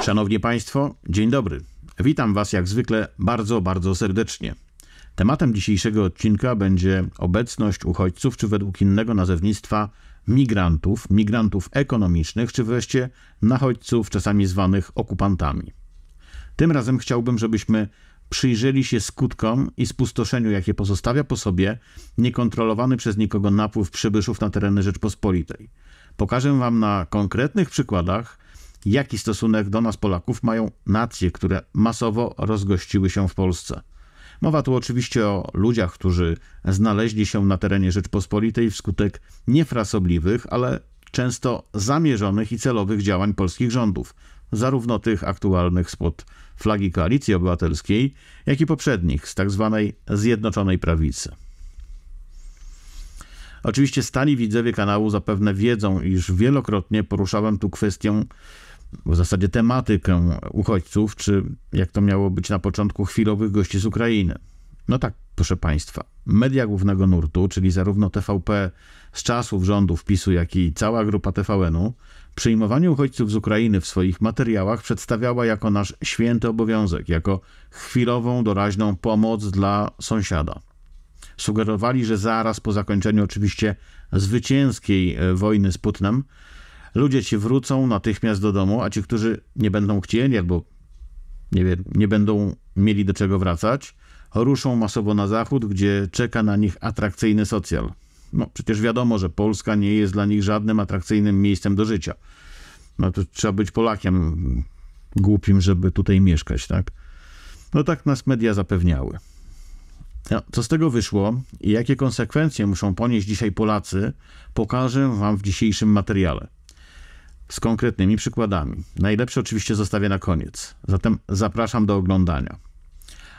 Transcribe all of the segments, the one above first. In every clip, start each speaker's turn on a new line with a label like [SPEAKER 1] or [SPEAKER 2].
[SPEAKER 1] Szanowni Państwo, dzień dobry. Witam Was jak zwykle bardzo serdecznie. Tematem dzisiejszego odcinka będzie obecność uchodźców, czy według innego nazewnictwa migrantów ekonomicznych, czy wreszcie nachodźców, czasami zwanych okupantami. Tym razem chciałbym, żebyśmy przyjrzeli się skutkom i spustoszeniu, jakie pozostawia po sobie niekontrolowany przez nikogo napływ przybyszów na tereny Rzeczpospolitej. Pokażę Wam na konkretnych przykładach, jaki stosunek do nas Polaków mają nacje, które masowo rozgościły się w Polsce. Mowa tu oczywiście o ludziach, którzy znaleźli się na terenie Rzeczpospolitej wskutek niefrasobliwych, ale często zamierzonych i celowych działań polskich rządów, zarówno tych aktualnych spod flagi Koalicji Obywatelskiej, jak i poprzednich z tzw. Zjednoczonej Prawicy. Oczywiście stali widzowie kanału zapewne wiedzą, iż wielokrotnie poruszałem tu kwestię, w zasadzie tematykę uchodźców, czy jak to miało być na początku, chwilowych gości z Ukrainy. No tak, proszę Państwa, media głównego nurtu, czyli zarówno TVP z czasów rządów PiS-u, jak i cała grupa TVN-u, przyjmowanie uchodźców z Ukrainy w swoich materiałach przedstawiała jako nasz święty obowiązek, jako chwilową, doraźną pomoc dla sąsiada. Sugerowali, że zaraz po zakończeniu oczywiście zwycięskiej wojny z Putinem ludzie ci wrócą natychmiast do domu, a ci, którzy nie będą chcieli albo nie będą mieli do czego wracać, ruszą masowo na zachód, gdzie czeka na nich atrakcyjny socjal. No przecież wiadomo, że Polska nie jest dla nich żadnym atrakcyjnym miejscem do życia. No to trzeba być Polakiem głupim, żeby tutaj mieszkać, tak? No tak nas media zapewniały. No, co z tego wyszło i jakie konsekwencje muszą ponieść dzisiaj Polacy, pokażę Wam w dzisiejszym materiale. Z konkretnymi przykładami. Najlepsze oczywiście zostawię na koniec. Zatem zapraszam do oglądania.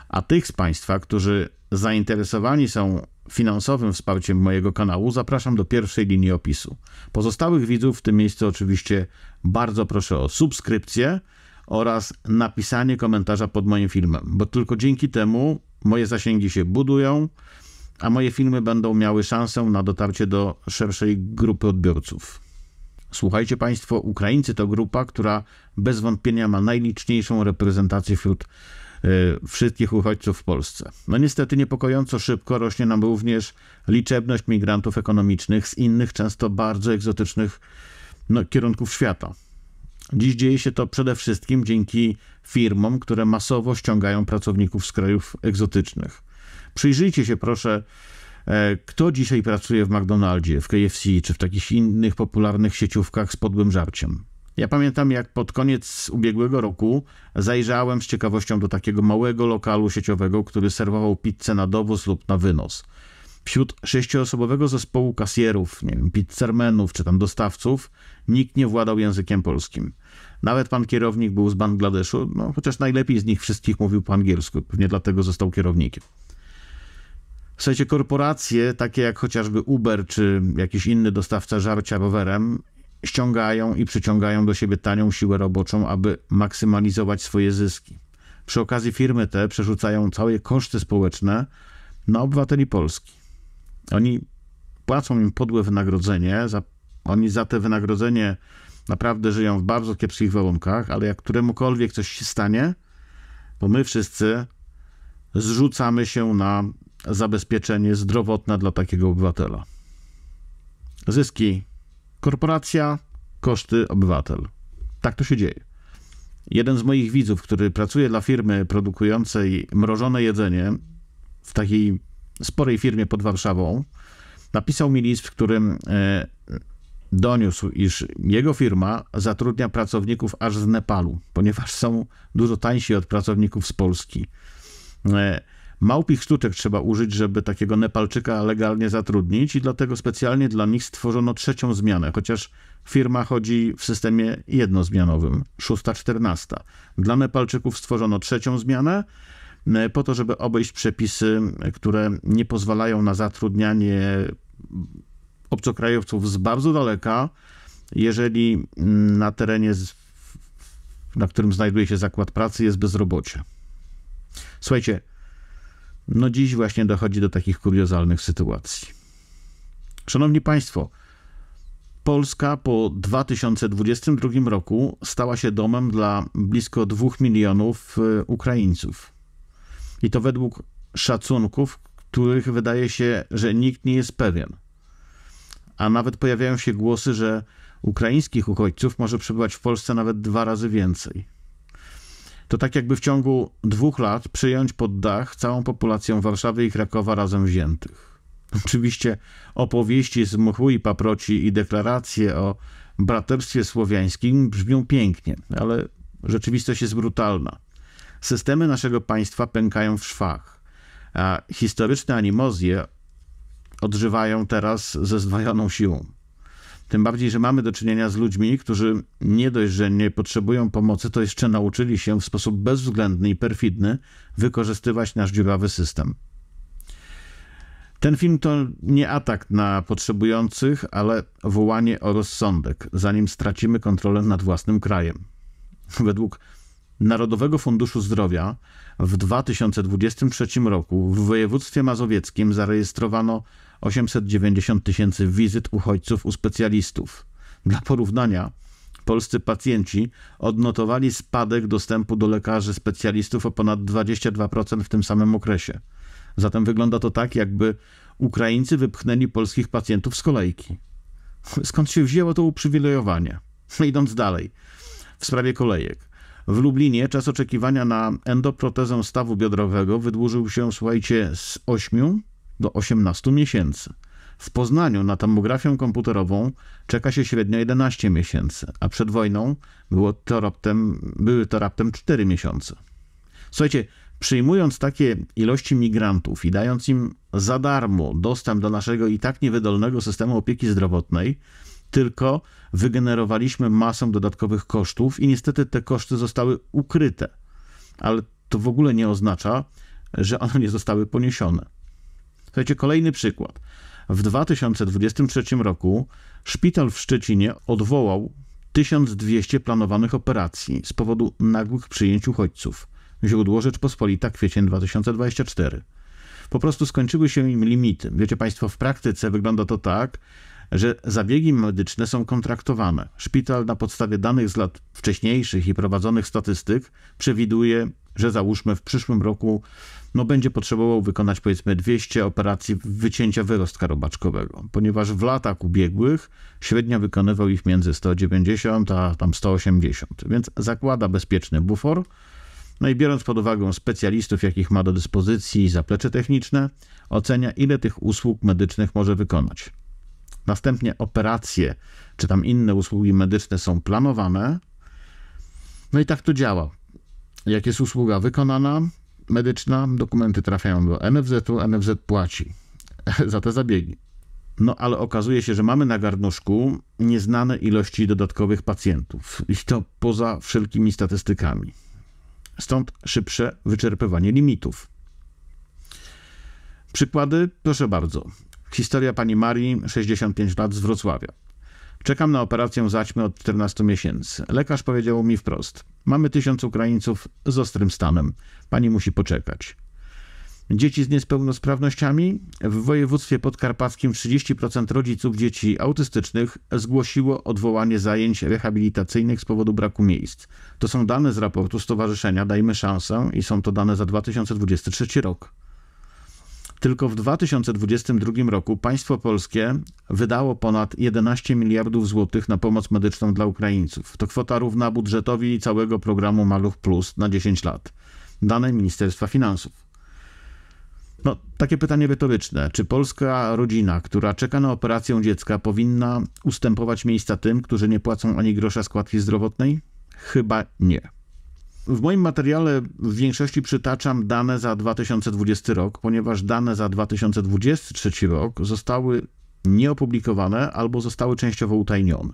[SPEAKER 1] A tych z Państwa, którzy zainteresowani są finansowym wsparciem mojego kanału, zapraszam do pierwszej linii opisu. Pozostałych widzów w tym miejscu oczywiście bardzo proszę o subskrypcję oraz napisanie komentarza pod moim filmem, bo tylko dzięki temu moje zasięgi się budują, a moje filmy będą miały szansę na dotarcie do szerszej grupy odbiorców. Słuchajcie Państwo, Ukraińcy to grupa, która bez wątpienia ma najliczniejszą reprezentację wśród wszystkich uchodźców w Polsce. No niestety niepokojąco szybko rośnie nam również liczebność migrantów ekonomicznych z innych, często bardzo egzotycznych kierunków świata. Dziś dzieje się to przede wszystkim dzięki firmom, które masowo ściągają pracowników z krajów egzotycznych. Przyjrzyjcie się proszę, kto dzisiaj pracuje w McDonaldzie, w KFC czy w takich innych popularnych sieciówkach z podłym żarciem. Ja pamiętam, jak pod koniec ubiegłego roku zajrzałem z ciekawością do takiego małego lokalu sieciowego, który serwował pizzę na dowóz lub na wynos. Wśród 6-osobowego zespołu kasjerów, nie wiem, pizzermenów czy tam dostawców nikt nie władał językiem polskim. Nawet pan kierownik był z Bangladeszu, no, chociaż najlepiej z nich wszystkich mówił po angielsku, pewnie dlatego został kierownikiem. Słuchajcie, korporacje takie jak chociażby Uber czy jakiś inny dostawca żarcia rowerem ściągają i przyciągają do siebie tanią siłę roboczą, aby maksymalizować swoje zyski. Przy okazji firmy te przerzucają całe koszty społeczne na obywateli Polski. Oni płacą im podłe wynagrodzenie, oni za te wynagrodzenie naprawdę żyją w bardzo kiepskich warunkach, ale jak któremukolwiek coś się stanie, to my wszyscy zrzucamy się na zabezpieczenie zdrowotne dla takiego obywatela. Zyski korporacja, koszty obywatel. Tak to się dzieje. Jeden z moich widzów, który pracuje dla firmy produkującej mrożone jedzenie w takiej sporej firmie pod Warszawą, napisał mi list, w którym doniósł, iż jego firma zatrudnia pracowników aż z Nepalu, ponieważ są dużo tańsi od pracowników z Polski. Małpich sztuczek trzeba użyć, żeby takiego Nepalczyka legalnie zatrudnić i dlatego specjalnie dla nich stworzono trzecią zmianę, chociaż firma chodzi w systemie jednozmianowym, 6-14. Dla Nepalczyków stworzono trzecią zmianę po to, żeby obejść przepisy, które nie pozwalają na zatrudnianie obcokrajowców z bardzo daleka, jeżeli na terenie, na którym znajduje się zakład pracy, jest bezrobocie. Słuchajcie, no dziś właśnie dochodzi do takich kuriozalnych sytuacji. Szanowni Państwo, Polska po 2022 roku stała się domem dla blisko 2 milionów Ukraińców. I to według szacunków, których wydaje się, że nikt nie jest pewien. A nawet pojawiają się głosy, że ukraińskich uchodźców może przybywać w Polsce nawet 2 razy więcej. To tak jakby w ciągu 2 lat przyjąć pod dach całą populację Warszawy i Krakowa razem wziętych. Oczywiście opowieści z mchu i paproci i deklaracje o braterstwie słowiańskim brzmią pięknie, ale rzeczywistość jest brutalna. Systemy naszego państwa pękają w szwach, a historyczne animozje odżywają teraz ze zdwojoną siłą. Tym bardziej, że mamy do czynienia z ludźmi, którzy nie dość, że nie potrzebują pomocy, to jeszcze nauczyli się w sposób bezwzględny i perfidny wykorzystywać nasz dziurawy system. Ten film to nie atak na potrzebujących, ale wołanie o rozsądek, zanim stracimy kontrolę nad własnym krajem. Według Narodowego Funduszu Zdrowia w 2023 roku w województwie mazowieckim zarejestrowano 890 000 wizyt uchodźców u specjalistów. Dla porównania, polscy pacjenci odnotowali spadek dostępu do lekarzy specjalistów o ponad 22% w tym samym okresie. Zatem wygląda to tak, jakby Ukraińcy wypchnęli polskich pacjentów z kolejki. Skąd się wzięło to uprzywilejowanie? Idąc dalej, w sprawie kolejek. W Lublinie czas oczekiwania na endoprotezę stawu biodrowego wydłużył się, słuchajcie, z 8 do 18 miesięcy. W Poznaniu na tomografię komputerową czeka się średnio 11 miesięcy, a przed wojną były to raptem 4 miesiące. Słuchajcie, przyjmując takie ilości migrantów i dając im za darmo dostęp do naszego i tak niewydolnego systemu opieki zdrowotnej, tylko wygenerowaliśmy masę dodatkowych kosztów i niestety te koszty zostały ukryte. Ale to w ogóle nie oznacza, że one nie zostały poniesione. Słuchajcie, kolejny przykład. W 2023 roku szpital w Szczecinie odwołał 1200 planowanych operacji z powodu nagłych przyjęć uchodźców. Źródło Rzeczpospolita, kwiecień 2024. Po prostu skończyły się im limity. Wiecie Państwo, w praktyce wygląda to tak, że zabiegi medyczne są kontraktowane. Szpital na podstawie danych z lat wcześniejszych i prowadzonych statystyk przewiduje, że załóżmy w przyszłym roku będzie potrzebował wykonać powiedzmy 200 operacji wycięcia wyrostka robaczkowego, ponieważ w latach ubiegłych średnio wykonywał ich między 190 a tam 180, więc zakłada bezpieczny bufor. No i biorąc pod uwagę specjalistów, jakich ma do dyspozycji i zaplecze techniczne, ocenia, ile tych usług medycznych może wykonać. Następnie operacje, czy tam inne usługi medyczne są planowane. No i tak to działa. Jak jest usługa wykonana, medyczna, dokumenty trafiają do NFZ-u, NFZ płaci za te zabiegi. No ale okazuje się, że mamy na garnuszku nieznane ilości dodatkowych pacjentów. I to poza wszelkimi statystykami. Stąd szybsze wyczerpywanie limitów. Przykłady? Proszę bardzo. Historia pani Marii, 65 lat, z Wrocławia. Czekam na operację zaćmy od 14 miesięcy. Lekarz powiedział mi wprost: mamy 1000 Ukraińców z ostrym stanem. Pani musi poczekać. Dzieci z niepełnosprawnościami? W województwie podkarpackim 30% rodziców dzieci autystycznych zgłosiło odwołanie zajęć rehabilitacyjnych z powodu braku miejsc. To są dane z raportu Stowarzyszenia Dajmy Szansę i są to dane za 2023 rok. Tylko w 2022 roku państwo polskie wydało ponad 11 miliardów złotych na pomoc medyczną dla Ukraińców. To kwota równa budżetowi całego programu Maluch Plus na 10 lat. Dane Ministerstwa Finansów. Takie pytanie retoryczne. Czy polska rodzina, która czeka na operację dziecka, powinna ustępować miejsca tym, którzy nie płacą ani grosza składki zdrowotnej? Chyba nie. W moim materiale w większości przytaczam dane za 2020 rok, ponieważ dane za 2023 rok zostały nieopublikowane albo zostały częściowo utajnione.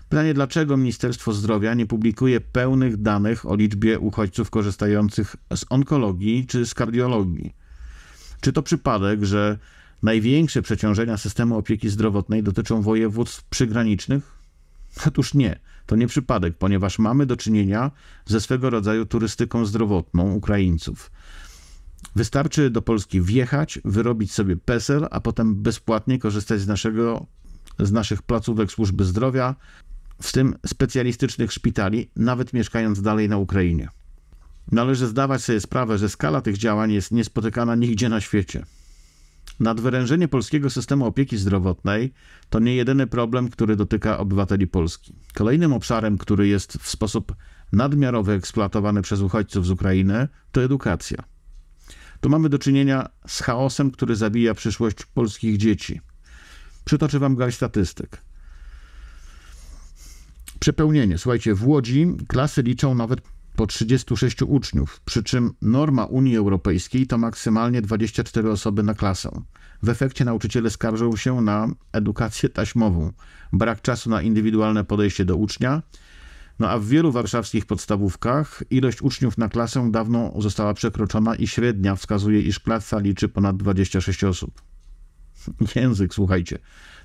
[SPEAKER 1] Pytanie, dlaczego Ministerstwo Zdrowia nie publikuje pełnych danych o liczbie uchodźców korzystających z onkologii czy z kardiologii? Czy to przypadek, że największe przeciążenia systemu opieki zdrowotnej dotyczą województw przygranicznych? Otóż nie, to nie przypadek, ponieważ mamy do czynienia ze swego rodzaju turystyką zdrowotną Ukraińców. Wystarczy do Polski wjechać, wyrobić sobie PESEL, a potem bezpłatnie korzystać z naszego z naszych placówek służby zdrowia, w tym specjalistycznych szpitali, nawet mieszkając dalej na Ukrainie. Należy zdawać sobie sprawę, że skala tych działań jest niespotykana nigdzie na świecie. Nadwyrężenie polskiego systemu opieki zdrowotnej to nie jedyny problem, który dotyka obywateli Polski. Kolejnym obszarem, który jest w sposób nadmiarowy eksploatowany przez uchodźców z Ukrainy, to edukacja. Tu mamy do czynienia z chaosem, który zabija przyszłość polskich dzieci. Przytoczę wam garść statystyk. Przepełnienie. Słuchajcie, w Łodzi klasy liczą nawet po 36 uczniów, przy czym norma Unii Europejskiej to maksymalnie 24 osoby na klasę. W efekcie nauczyciele skarżą się na edukację taśmową, brak czasu na indywidualne podejście do ucznia, a w wielu warszawskich podstawówkach ilość uczniów na klasę dawno została przekroczona i średnia wskazuje, iż klasa liczy ponad 26 osób. Język, słuchajcie.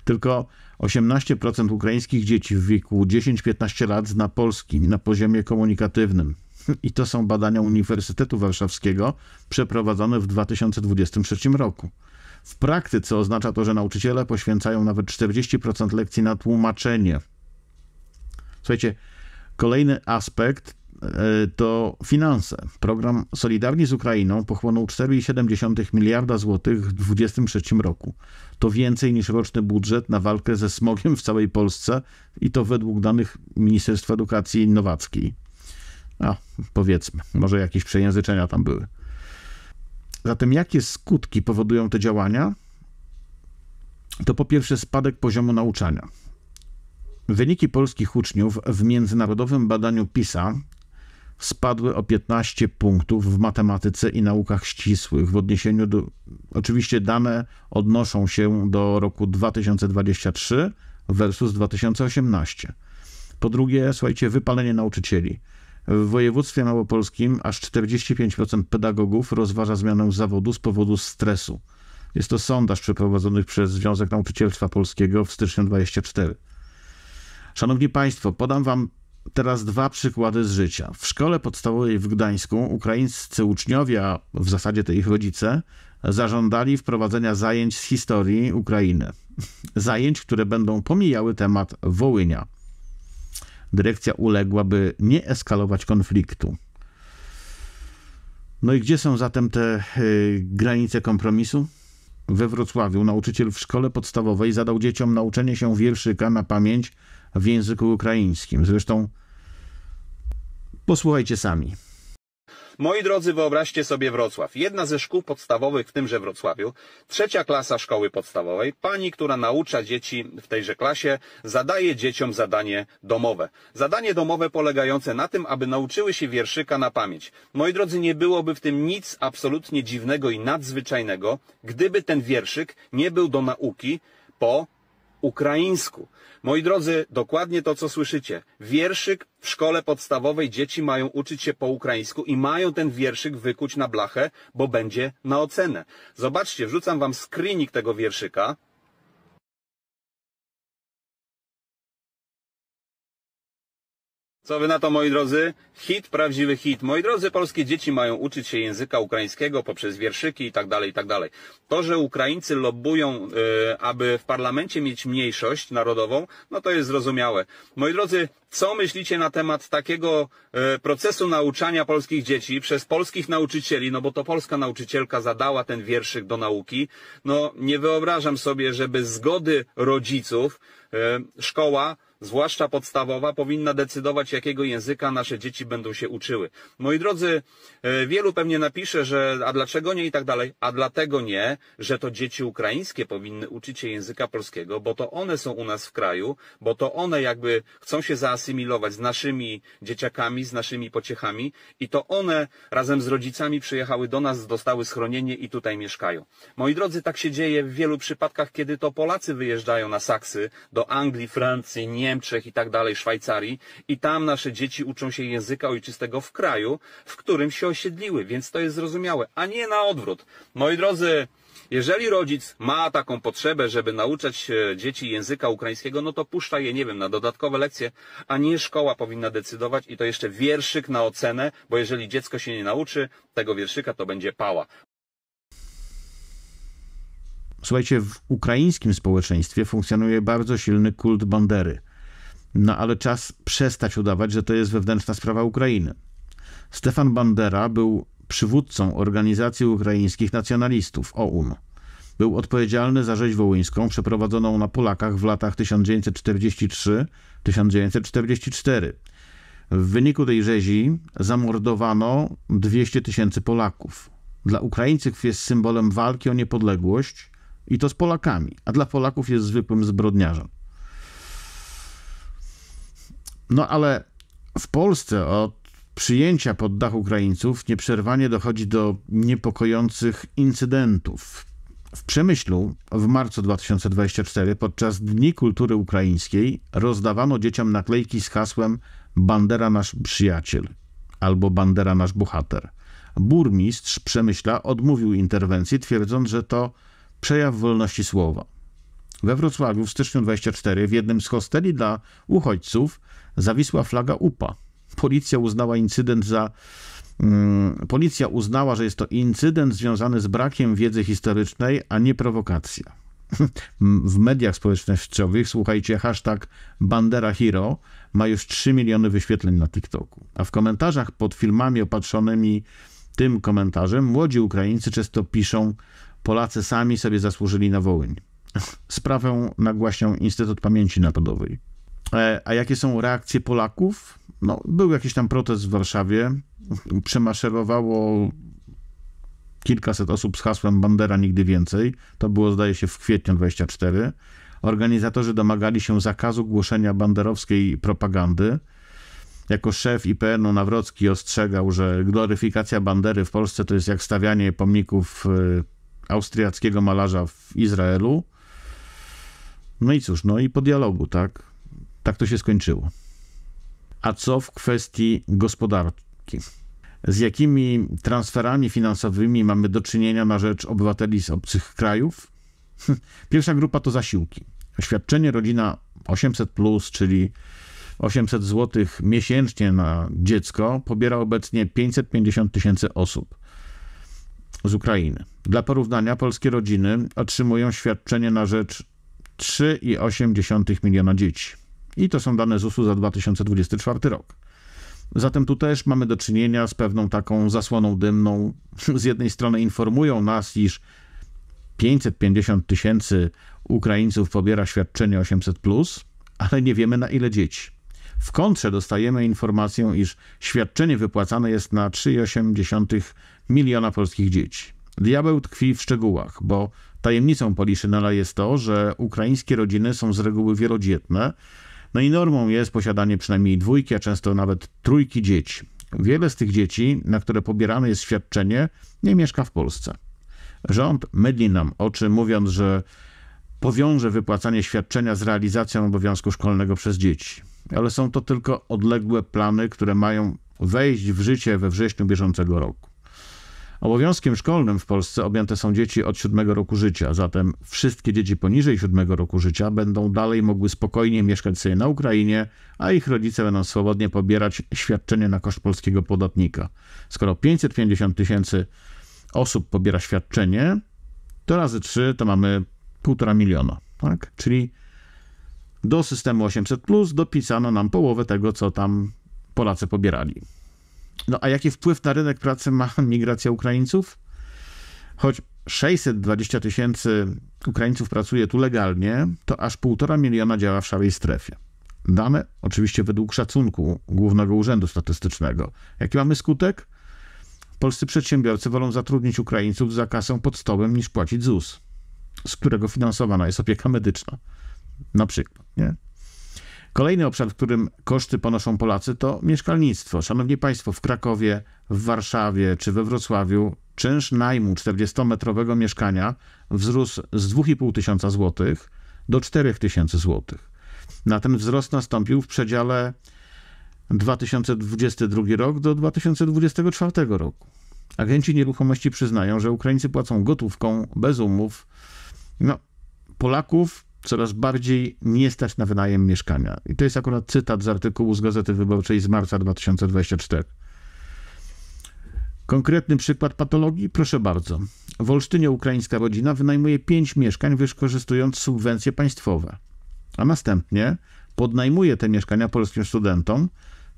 [SPEAKER 1] Tylko 18% ukraińskich dzieci w wieku 10-15 lat zna polski na poziomie komunikatywnym. I to są badania Uniwersytetu Warszawskiego przeprowadzone w 2023 roku. W praktyce oznacza to, że nauczyciele poświęcają nawet 40% lekcji na tłumaczenie. Słuchajcie, kolejny aspekt to finanse. Program Solidarni z Ukrainą pochłonął 4,7 miliarda złotych w 2023 roku. To więcej niż roczny budżet na walkę ze smogiem w całej Polsce i to według danych Ministerstwa Edukacji Innowackiej. Powiedzmy, może jakieś przejęzyczenia tam były. Zatem jakie skutki powodują te działania? To po pierwsze spadek poziomu nauczania. Wyniki polskich uczniów w międzynarodowym badaniu PISA spadły o 15 punktów w matematyce i naukach ścisłych w odniesieniu do... Oczywiście dane odnoszą się do roku 2023 versus 2018. Po drugie, słuchajcie, wypalenie nauczycieli. W województwie małopolskim aż 45% pedagogów rozważa zmianę zawodu z powodu stresu. Jest to sondaż przeprowadzony przez Związek Nauczycielstwa Polskiego w styczniu 2024. Szanowni Państwo, podam wam teraz dwa przykłady z życia. W szkole podstawowej w Gdańsku ukraińscy uczniowie, a w zasadzie to ich rodzice, zażądali wprowadzenia zajęć z historii Ukrainy. Zajęć, które będą pomijały temat Wołynia. Dyrekcja uległa, by nie eskalować konfliktu. No i gdzie są zatem te granice kompromisu? We Wrocławiu nauczyciel w szkole podstawowej zadał dzieciom nauczenie się wierszyka na pamięć w języku ukraińskim. Zresztą posłuchajcie sami.
[SPEAKER 2] Moi drodzy, wyobraźcie sobie Wrocław. Jedna ze szkół podstawowych w tymże Wrocławiu, 3. klasa szkoły podstawowej. Pani, która naucza dzieci w tejże klasie, zadaje dzieciom zadanie domowe. Zadanie domowe polegające na tym, aby nauczyły się wierszyka na pamięć. Moi drodzy, nie byłoby w tym nic absolutnie dziwnego i nadzwyczajnego, gdyby ten wierszyk nie był do nauki po ukraińsku. Moi drodzy, dokładnie to, co słyszycie. Wierszyk w szkole podstawowej dzieci mają uczyć się po ukraińsku i mają ten wierszyk wykuć na blachę, bo będzie na ocenę. Zobaczcie, wrzucam wam screenik tego wierszyka. Co wy na to, moi drodzy? Hit, prawdziwy hit. Moi drodzy, polskie dzieci mają uczyć się języka ukraińskiego poprzez wierszyki i tak dalej, i tak dalej. To, że Ukraińcy lobbują, aby w parlamencie mieć mniejszość narodową, no to jest zrozumiałe. Moi drodzy, co myślicie na temat takiego procesu nauczania polskich dzieci przez polskich nauczycieli? No bo to polska nauczycielka zadała ten wierszyk do nauki. No nie wyobrażam sobie, że bez zgody rodziców szkoła, zwłaszcza podstawowa, powinna decydować, jakiego języka nasze dzieci będą się uczyły. Moi drodzy, wielu pewnie napisze, że a dlaczego nie i tak dalej, a dlatego nie, że to dzieci ukraińskie powinny uczyć się języka polskiego, bo to one są u nas w kraju, bo to one jakby chcą się zaasymilować z naszymi dzieciakami, z naszymi pociechami i to one razem z rodzicami przyjechały do nas, dostały schronienie i tutaj mieszkają. Moi drodzy, tak się dzieje w wielu przypadkach, kiedy to Polacy wyjeżdżają na saksy do Anglii, Francji, Niemczech i tak dalej, Szwajcarii i tam nasze dzieci uczą się języka ojczystego w kraju, w którym się osiedliły, więc to jest zrozumiałe, a nie na odwrót. Moi drodzy, jeżeli rodzic ma taką potrzebę, żeby nauczać dzieci języka ukraińskiego, no to puszcza je, nie wiem, na dodatkowe lekcje, a nie szkoła powinna decydować i to jeszcze wierszyk na ocenę, bo jeżeli dziecko się nie nauczy tego wierszyka, to będzie pała.
[SPEAKER 1] Słuchajcie, w ukraińskim społeczeństwie funkcjonuje bardzo silny kult Bandery. No ale czas przestać udawać, że to jest wewnętrzna sprawa Ukrainy. Stefan Bandera był przywódcą Organizacji Ukraińskich Nacjonalistów, OUN. Był odpowiedzialny za rzeź wołyńską przeprowadzoną na Polakach w latach 1943-1944. W wyniku tej rzezi zamordowano 200 000 Polaków. Dla Ukraińców jest symbolem walki o niepodległość i to z Polakami, a dla Polaków jest zwykłym zbrodniarzem. No ale w Polsce od przyjęcia pod dach Ukraińców nieprzerwanie dochodzi do niepokojących incydentów. W Przemyślu w marcu 2024 podczas Dni Kultury Ukraińskiej rozdawano dzieciom naklejki z hasłem Bandera nasz przyjaciel albo Bandera nasz bohater. Burmistrz Przemyśla odmówił interwencji, twierdząc, że to przejaw wolności słowa. We Wrocławiu w styczniu 24 w jednym z hosteli dla uchodźców zawisła flaga UPA. Policja uznała, że jest to incydent związany z brakiem wiedzy historycznej, a nie prowokacja. W mediach społecznościowych, słuchajcie, hashtag Bandera Hero ma już 3 miliony wyświetleń na TikToku. A w komentarzach pod filmami opatrzonymi tym komentarzem młodzi Ukraińcy często piszą: Polacy sami sobie zasłużyli na Wołyń. Sprawę nagłaśniał Instytut Pamięci Narodowej. A jakie są reakcje Polaków? No, był jakiś tam protest w Warszawie. Przemaszerowało kilkaset osób z hasłem Bandera nigdy więcej. To było, zdaje się, w kwietniu 24. Organizatorzy domagali się zakazu głoszenia banderowskiej propagandy. Jako szef IPN-u Nawrocki ostrzegał, że gloryfikacja Bandery w Polsce to jest jak stawianie pomników austriackiego malarza w Izraelu. No i cóż, no i po dialogu, tak? Tak to się skończyło. A co w kwestii gospodarki? Z jakimi transferami finansowymi mamy do czynienia na rzecz obywateli z obcych krajów? Pierwsza grupa to zasiłki. Świadczenie rodzina 800+, czyli 800 zł miesięcznie na dziecko, pobiera obecnie 550 000 osób z Ukrainy. Dla porównania polskie rodziny otrzymują świadczenie na rzecz 3,8 miliona dzieci. I to są dane ZUS-u za 2024 rok. Zatem tu też mamy do czynienia z pewną taką zasłoną dymną. Z jednej strony informują nas, iż 550 000 Ukraińców pobiera świadczenie 800+, ale nie wiemy na ile dzieci. W kontrze dostajemy informację, iż świadczenie wypłacane jest na 3,8 miliona polskich dzieci. Diabeł tkwi w szczegółach, bo tajemnicą Poliszynela jest to, że ukraińskie rodziny są z reguły wielodzietne, no i normą jest posiadanie przynajmniej 2, a często nawet 3 dzieci. Wiele z tych dzieci, na które pobierane jest świadczenie, nie mieszka w Polsce. Rząd mydli nam oczy, mówiąc, że powiąże wypłacanie świadczenia z realizacją obowiązku szkolnego przez dzieci. Ale są to tylko odległe plany, które mają wejść w życie we wrześniu bieżącego roku. Obowiązkiem szkolnym w Polsce objęte są dzieci od 7 roku życia, zatem wszystkie dzieci poniżej 7 roku życia będą dalej mogły spokojnie mieszkać sobie na Ukrainie, a ich rodzice będą swobodnie pobierać świadczenie na koszt polskiego podatnika. Skoro 550 000 osób pobiera świadczenie, to razy 3 to mamy 1,5 miliona, tak? Czyli do systemu 800+ dopisano nam połowę tego, co tam Polacy pobierali. No a jaki wpływ na rynek pracy ma migracja Ukraińców? Choć 620 000 Ukraińców pracuje tu legalnie, to aż 1,5 miliona działa w szarej strefie. Dane oczywiście według szacunku Głównego Urzędu Statystycznego. Jaki mamy skutek? Polscy przedsiębiorcy wolą zatrudnić Ukraińców za kasę pod stołem niż płacić ZUS, z którego finansowana jest opieka medyczna. Na przykład, nie? Kolejny obszar, w którym koszty ponoszą Polacy, to mieszkalnictwo. Szanowni Państwo, w Krakowie, w Warszawie czy we Wrocławiu czynsz najmu 40-metrowego mieszkania wzrósł z 2500 zł do 4000 zł. Na ten wzrost nastąpił w przedziale 2022 rok do 2024 roku. Agenci nieruchomości przyznają, że Ukraińcy płacą gotówką, bez umów. No, Polaków coraz bardziej nie stać na wynajem mieszkania. I to jest akurat cytat z artykułu z Gazety Wyborczej z marca 2024. Konkretny przykład patologii? Proszę bardzo. W Olsztynie ukraińska rodzina wynajmuje 5 mieszkań, wykorzystując subwencje państwowe, a następnie podnajmuje te mieszkania polskim studentom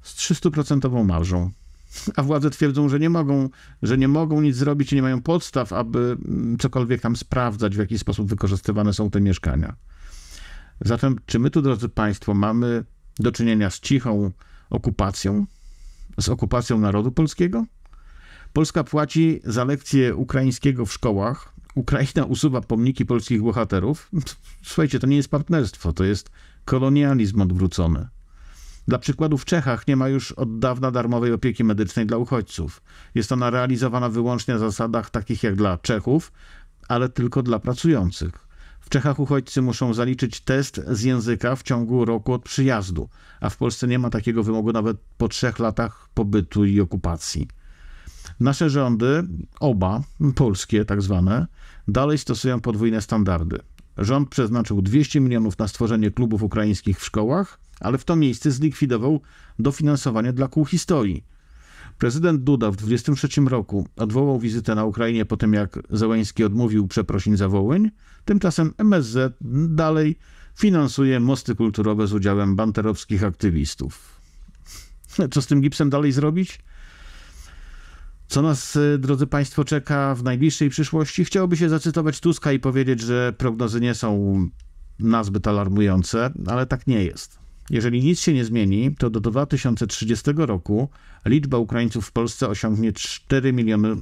[SPEAKER 1] z 300% marżą. A władze twierdzą, że nie mogą nic zrobić i nie mają podstaw, aby cokolwiek tam sprawdzać, w jaki sposób wykorzystywane są te mieszkania. Zatem, czy my tu, drodzy Państwo, mamy do czynienia z cichą okupacją? Z okupacją narodu polskiego? Polska płaci za lekcje ukraińskiego w szkołach. Ukraina usuwa pomniki polskich bohaterów. Słuchajcie, to nie jest partnerstwo, to jest kolonializm odwrócony. Dla przykładu w Czechach nie ma już od dawna darmowej opieki medycznej dla uchodźców. Jest ona realizowana wyłącznie na zasadach takich jak dla Czechów, ale tylko dla pracujących. W Czechach uchodźcy muszą zaliczyć test z języka w ciągu roku od przyjazdu, a w Polsce nie ma takiego wymogu nawet po 3 latach pobytu i okupacji. Nasze rządy, oba, polskie tak zwane, dalej stosują podwójne standardy. Rząd przeznaczył 200 milionów na stworzenie klubów ukraińskich w szkołach, ale w to miejsce zlikwidował dofinansowanie dla kół historii. Prezydent Duda w 2023 roku odwołał wizytę na Ukrainie po tym, jak Zełenski odmówił przeprosin za Wołyń. Tymczasem MSZ dalej finansuje mosty kulturowe z udziałem banderowskich aktywistów. Co z tym gipsem dalej zrobić? Co nas, drodzy Państwo, czeka w najbliższej przyszłości? Chciałoby się zacytować Tuska i powiedzieć, że prognozy nie są nazbyt alarmujące, ale tak nie jest. Jeżeli nic się nie zmieni, to do 2030 roku liczba Ukraińców w Polsce osiągnie 4 miliony,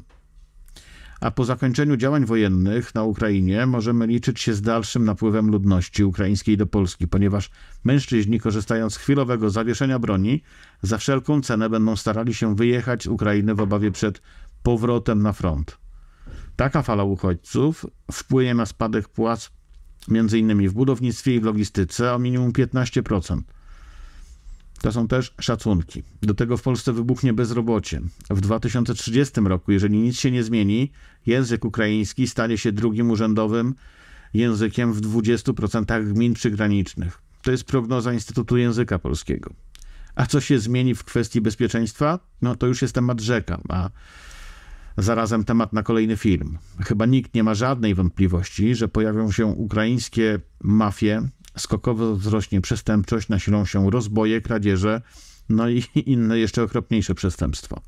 [SPEAKER 1] a po zakończeniu działań wojennych na Ukrainie możemy liczyć się z dalszym napływem ludności ukraińskiej do Polski, ponieważ mężczyźni, korzystając z chwilowego zawieszenia broni, za wszelką cenę będą starali się wyjechać z Ukrainy w obawie przed powrotem na front. Taka fala uchodźców wpłynie na spadek płac m.in. w budownictwie i w logistyce o minimum 15%. To są też szacunki. Do tego w Polsce wybuchnie bezrobocie. W 2030 roku, jeżeli nic się nie zmieni, język ukraiński stanie się drugim urzędowym językiem w 20% gmin przygranicznych. To jest prognoza Instytutu Języka Polskiego. A co się zmieni w kwestii bezpieczeństwa? No to już jest temat rzeka, a zarazem temat na kolejny film. Chyba nikt nie ma żadnej wątpliwości, że pojawią się ukraińskie mafie, skokowo wzrośnie przestępczość, nasilą się rozboje, kradzieże, no i inne jeszcze okropniejsze przestępstwa.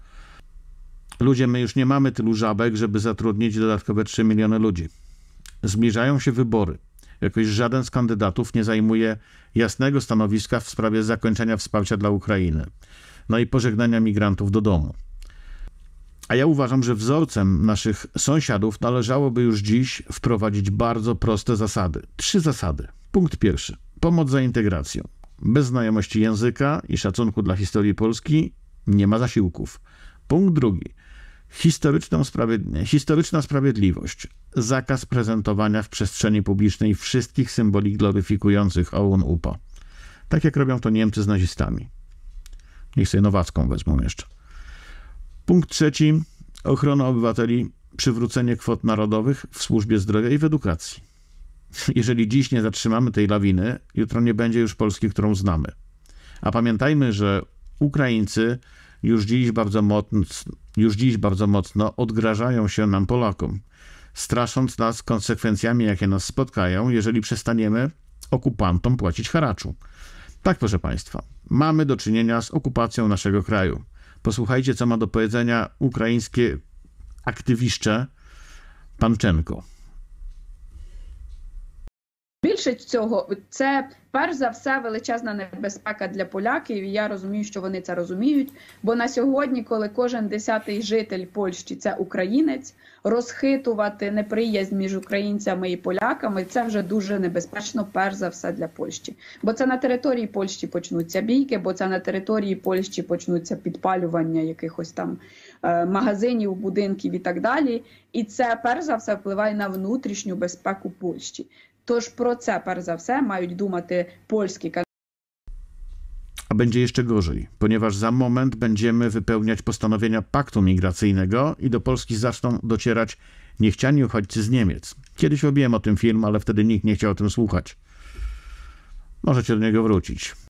[SPEAKER 1] Ludzie, my już nie mamy tylu żabek, żeby zatrudnić dodatkowe 3 miliony ludzi. Zbliżają się wybory. Jakoś żaden z kandydatów nie zajmuje jasnego stanowiska w sprawie zakończenia wsparcia dla Ukrainy, no i pożegnania migrantów do domu. A ja uważam, że wzorcem naszych sąsiadów należałoby już dziś wprowadzić bardzo proste zasady. 3 zasady. Punkt pierwszy. Pomoc za integracją. Bez znajomości języka i szacunku dla historii Polski nie ma zasiłków. Punkt drugi. Historyczna sprawiedliwość. Zakaz prezentowania w przestrzeni publicznej wszystkich symboli gloryfikujących OUN-UPA. Tak jak robią to Niemcy z nazistami. Niech sobie Nowacką wezmą jeszcze. Punkt trzeci. Ochrona obywateli, przywrócenie kwot narodowych w służbie zdrowia i w edukacji. Jeżeli dziś nie zatrzymamy tej lawiny, jutro nie będzie już Polski, którą znamy. A pamiętajmy, że Ukraińcy już dziś bardzo mocno odgrażają się nam, Polakom, strasząc nas konsekwencjami, jakie nas spotkają, jeżeli przestaniemy okupantom płacić haraczu. Tak, proszę Państwa, mamy do czynienia z okupacją naszego kraju. Posłuchajcie, co ma do powiedzenia ukraińskie активіще Панченко.
[SPEAKER 3] Більшість цього – це, перш за все, величезна небезпека для поляків, і я розумію, що вони це розуміють, бо на сьогодні, коли кожен 10-й житель Польщі – це українець, розхитувати неприязнь між українцями і поляками – це вже дуже небезпечно, перш за все, для Польщі. Бо це на території Польщі почнуться бійки, бо це на території Польщі почнуться підпалювання якихось там магазинів, будинків і так далі. І це, перш за все, впливає на внутрішню безпеку Польщі. Toż pro це, перш за все, mają думати polskie.
[SPEAKER 1] A będzie jeszcze gorzej, ponieważ za moment będziemy wypełniać postanowienia paktu migracyjnego i do Polski zaczną docierać niechciani uchodźcy z Niemiec. Kiedyś robiłem o tym film, ale wtedy nikt nie chciał o tym słuchać. Możecie do niego wrócić.